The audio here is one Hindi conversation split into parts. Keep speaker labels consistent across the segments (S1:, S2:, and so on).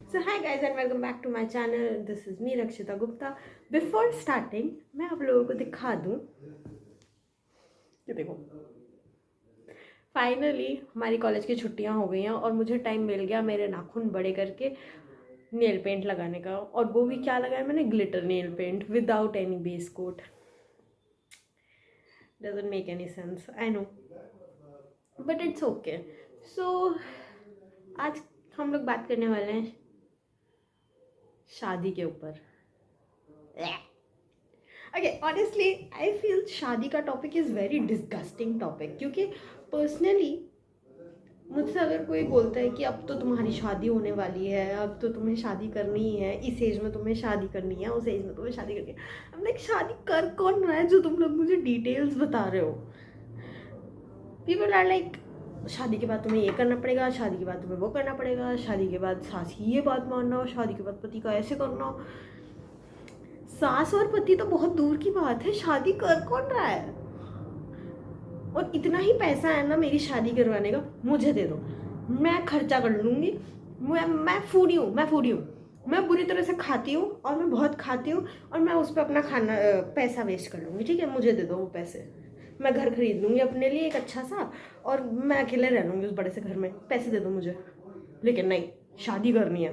S1: So hi guys and welcome back to my channel. This is me Rakshita Gupta. Before starting मैं आप लोगों को दिखा दूँ ये देखो फाइनली हमारी कॉलेज की छुट्टियां हो गई हैं और मुझे टाइम मिल गया मेरे नाखून बड़े करके नेल पेंट लगाने का। और वो भी क्या लगाया मैंने, glitter nail paint without any base coat. Doesn't make any sense, I know, but it's okay. So आज हम लोग बात करने वाले हैं शादी के ऊपर। ओके, ऑनेस्टली आई फील शादी का topic is very disgusting topic, क्योंकि पर्सनली मुझसे अगर कोई बोलता है कि अब तो तुम्हारी शादी होने वाली है, अब तो तुम्हें शादी करनी ही है, इस एज में तुम्हें शादी करनी है, उस एज में तुम्हें शादी करनी है, अब लाइक शादी कर कौन रहा है जो तुम लोग मुझे डिटेल्स बता रहे हो। पीपल आर लाइक शादी के बाद तुम्हें ये करना पड़ेगा, शादी के बाद तुम्हें वो करना पड़ेगा, शादी के बाद सास की ये बात मानना हो, शादी के बाद पति का ऐसे करना हो। सास और पति तो बहुत दूर की बात है, शादी कर कौन रहा है। और इतना ही पैसा है ना मेरी शादी करवाने का, मुझे दे दो, मैं खर्चा कर लूँगी। मैं फूडी हूँ, मैं बुरी तरह से खाती हूँ और मैं बहुत खाती हूँ और मैं उस पर अपना खाना पैसा वेस्ट कर लूँगी। ठीक है, मुझे दे दो वो पैसे, मैं घर खरीद लूँगी अपने लिए एक अच्छा सा और मैं अकेले रह लूँगी उस बड़े से घर में। पैसे दे दो मुझे। लेकिन नहीं, शादी करनी है,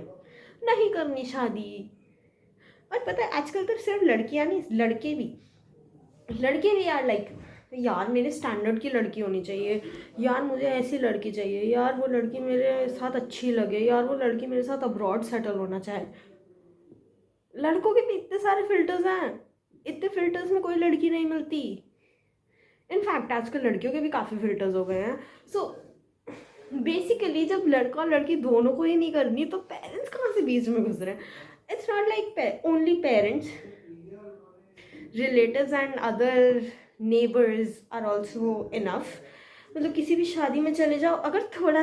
S1: नहीं करनी शादी। और पता है आजकल तो सिर्फ लड़कियां नहीं, लड़के भी यार लाइक यार मेरे स्टैंडर्ड की लड़की होनी चाहिए, यार मुझे ऐसी लड़की चाहिए, यार वो लड़की मेरे साथ अच्छी लगे, यार वो लड़की मेरे साथ अब्रॉड सेटल होना चाहे। लड़कों के भी इतने सारे फिल्टर्स हैं, इतने फिल्टर्स में कोई लड़की नहीं मिलती। इनफैक्ट आजकल लड़कियों के भी काफ़ी फिल्टर्स हो गए हैं। सो बेसिकली जब लड़का और लड़की दोनों को ही नहीं करनी तो पेरेंट्स कहाँ से बीच में घुस रहे हैं। It's not like only parents, relatives and other neighbours are also enough. मतलब किसी भी शादी में चले जाओ, अगर थोड़ा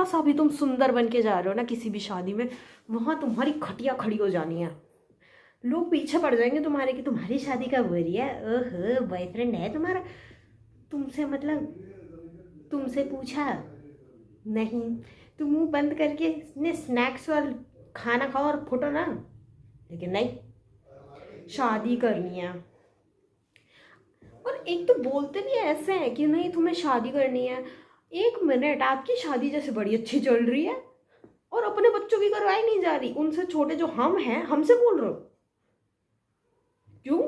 S1: सा भी तुम सुंदर बन के जा रहे हो ना किसी भी शादी में, वहाँ तुम्हारी खटिया खड़ी हो जानी है। लोग पीछे पड़ जाएंगे तुम्हारे कि तुम्हारी शादी कब हो रही है, ओह बॉयफ्रेंड है तुम्हारा, तुमसे मतलब तुमसे पूछा नहीं, तुम मुंह बंद करके ने स्नैक्स और खाना खाओ और फुटो ना। लेकिन नहीं, शादी करनी है। और एक तो बोलते भी ऐसे हैं कि नहीं तुम्हें शादी करनी है। एक मिनट, आपकी शादी जैसे बड़ी अच्छी चल रही है और अपने बच्चों की करवाई नहीं जा रही, उनसे छोटे जो हम हैं हमसे बोल रहे हो क्यों?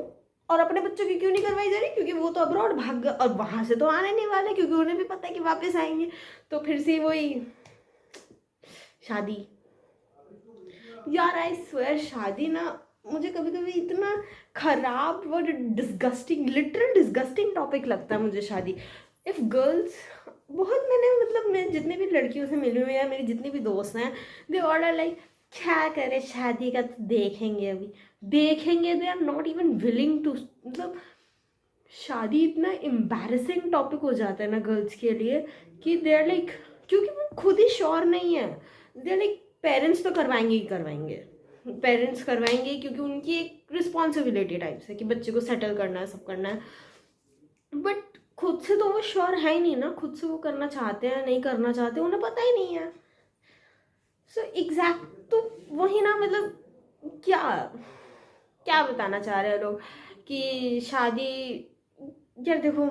S1: और अपने बच्चों की क्यों नहीं करवाई जा रही? क्योंकि वो तो अब्रॉड भाग गए और वहां से तो आने नहीं वाले, क्योंकि उन्हें भी पता है कि वापस आएंगे। तो फिर से वही शादी। यार आई स्वेयर शादी ना मुझे कभी कभी इतना खराब और डिस्गस्टिंग, लिटरल डिस्गस्टिंग टॉपिक लगता है मुझे शादी। इफ गर्ल्स, बहुत मैंने मतलब मैं जितने भी लड़कियों से मिली हुई है, मेरी जितनी भी दोस्त हैं, दे ऑल आर लाइक क्या करे शादी का तो देखेंगे, अभी देखेंगे। They are not even willing to, मतलब शादी इतना एम्बैरेसिंग टॉपिक हो जाता है ना गर्ल्स के लिए कि दे आर लाइक, क्योंकि वो खुद ही श्योर नहीं है। दे आर लाइक पेरेंट्स तो करवाएंगे ही करवाएंगे, पेरेंट्स करवाएंगे क्योंकि उनकी एक रिस्पॉन्सिबिलिटी टाइप से कि बच्चे को सेटल करना है, सब करना है। बट खुद से तो वो श्योर है ही नहीं ना, खुद से वो करना चाहते हैं नहीं करना चाहते उन्हें पता ही नहीं है। सो एग्जैक्ट तो वही ना, मतलब क्या क्या बताना चाह रहे हैं लोग कि शादी। यार देखो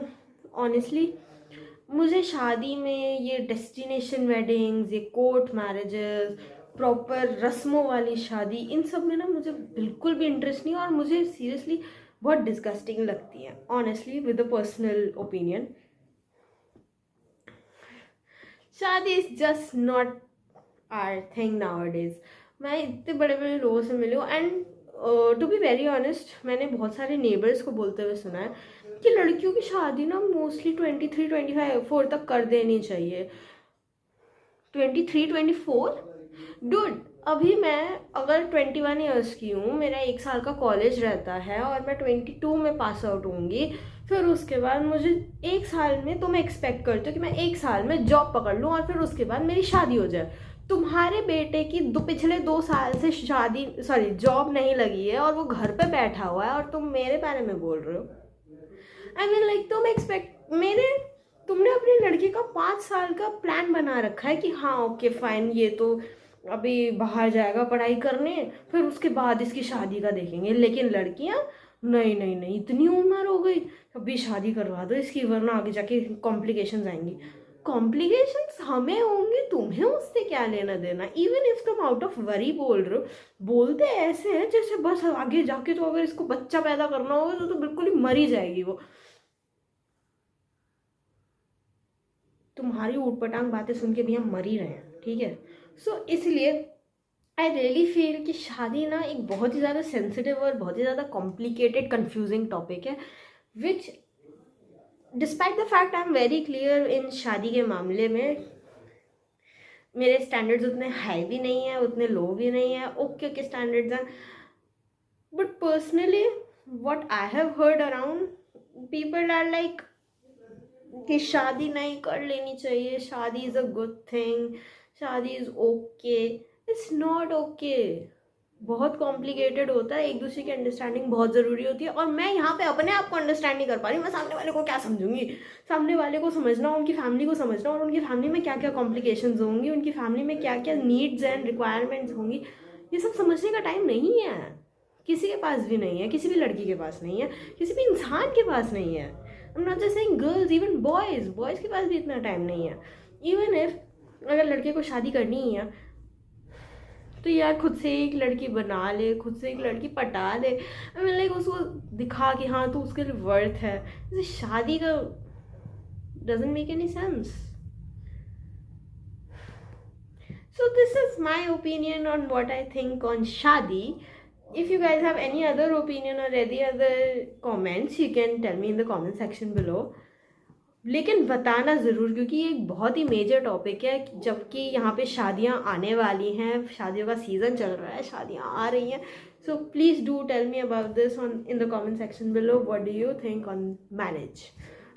S1: ऑनेस्टली मुझे शादी में ये डेस्टिनेशन वेडिंग्स, ये कोर्ट मैरिजेस, प्रॉपर रस्मों वाली शादी, इन सब में ना मुझे बिल्कुल भी इंटरेस्ट नहीं है और मुझे सीरियसली बहुत डिस्गस्टिंग लगती है, honestly with a personal opinion. Shaadi is just not our thing nowadays. मैं इतने बड़े बड़े लोगों से मिली हूँ and to be very honest मैंने बहुत सारे नेबर्स को बोलते हुए सुना है कि लड़कियों की शादी ना मोस्टली 23-25-4 तक कर देनी चाहिए। 23-24 डूड, अभी मैं अगर 21 ईयर्स की हूँ, मेरा 1 साल का कॉलेज रहता है और मैं 22 में पास आउट होंगी, फिर उसके बाद मुझे 1 साल में, तो मैं एक्सपेक्ट करती हूँ कि मैं 1 साल में जॉब पकड़ लूँ और फिर उसके बाद मेरी शादी हो जाए। तुम्हारे बेटे की पिछले 2 साल से जॉब नहीं लगी है और वो घर पे बैठा हुआ है और तुम मेरे बारे में बोल रहे हो। आई मीन लाइक तुम एक्सपेक्ट तुमने अपनी लड़की का 5 साल का प्लान बना रखा है कि हाँ ओके फाइन, ये तो अभी बाहर जाएगा पढ़ाई करने, फिर उसके बाद इसकी शादी का देखेंगे। लेकिन लड़कियां, नहीं नहीं नहीं, इतनी उम्र हो गई, अभी शादी करवा दो इसकी, वरना आगे जाके कॉम्प्लिकेशंस आएंगी। कॉम्प्लिकेशंस हमें होंगे, तुम्हें उससे क्या लेना देना। इवन इफ तुम आउट ऑफ वरी बोल रहे हो, बोलते ऐसे हैं जैसे बस आगे जाके तो अगर इसको बच्चा पैदा करना होगा तो बिल्कुल ही मर ही जाएगी वो। तुम्हारी ऊटपटांग बातें सुन के भी हम मर ही रहे हैं, ठीक है। सो इसलिए आई रियली फील कि शादी ना एक बहुत ही ज़्यादा सेंसिटिव और बहुत ही ज़्यादा कॉम्प्लिकेटेड कन्फ्यूजिंग टॉपिक है, which despite the fact I am very clear in शादी के मामले में मेरे स्टैंडर्ड्स उतने हाई भी नहीं है, उतने लो भी नहीं है, ओके ओके स्टैंडर्ड्स हैं। But personally what I have heard around, people are like कि शादी नहीं कर लेनी चाहिए, शादी इज़ अ गुड थिंग, शादी is okay. It's not okay. बहुत कॉम्प्लिकेटेड होता है, एक दूसरे की अंडरस्टैंडिंग बहुत ज़रूरी होती है। और मैं यहाँ पे अपने आप को अंडरस्टैंड नहीं कर पा रही, मैं सामने वाले को क्या समझूंगी। सामने वाले को समझना, उनकी फैमिली को समझना, और उनकी फैमिली में क्या क्या कॉम्प्लिकेशंस होंगी, उनकी फैमिली में क्या क्या नीड्स एंड रिक्वायरमेंट्स होंगी, ये सब समझने का टाइम नहीं है। किसी के पास भी नहीं है, किसी भी लड़की के पास नहीं है, किसी भी इंसान के पास नहीं है। I am not just saying girls, even boys के पास भी इतना टाइम नहीं है। इवन इफ अगर लड़के को शादी करनी ही है तो यार खुद से एक लड़की बना ले, खुद से एक लड़की पटा ले। आई मीन लाइक उसको दिखा कि हाँ तू उसके लिए वर्थ है। जैसे शादी का doesn't make any sense. So this is my opinion on what I think on shadi. If you guys have any other opinion or any other comments, you can tell me in the comment section below. लेकिन बताना ज़रूर, क्योंकि ये एक बहुत ही मेजर टॉपिक है, जबकि यहाँ पे शादियाँ आने वाली हैं, शादियों का सीज़न चल रहा है, शादियाँ आ रही हैं। So please do tell me about this on in the comment section below, what do you think on marriage,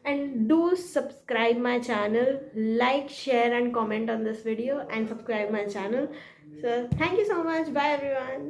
S1: and do subscribe my channel, like, share and comment on this video and subscribe my channel. So thank you so much, bye everyone.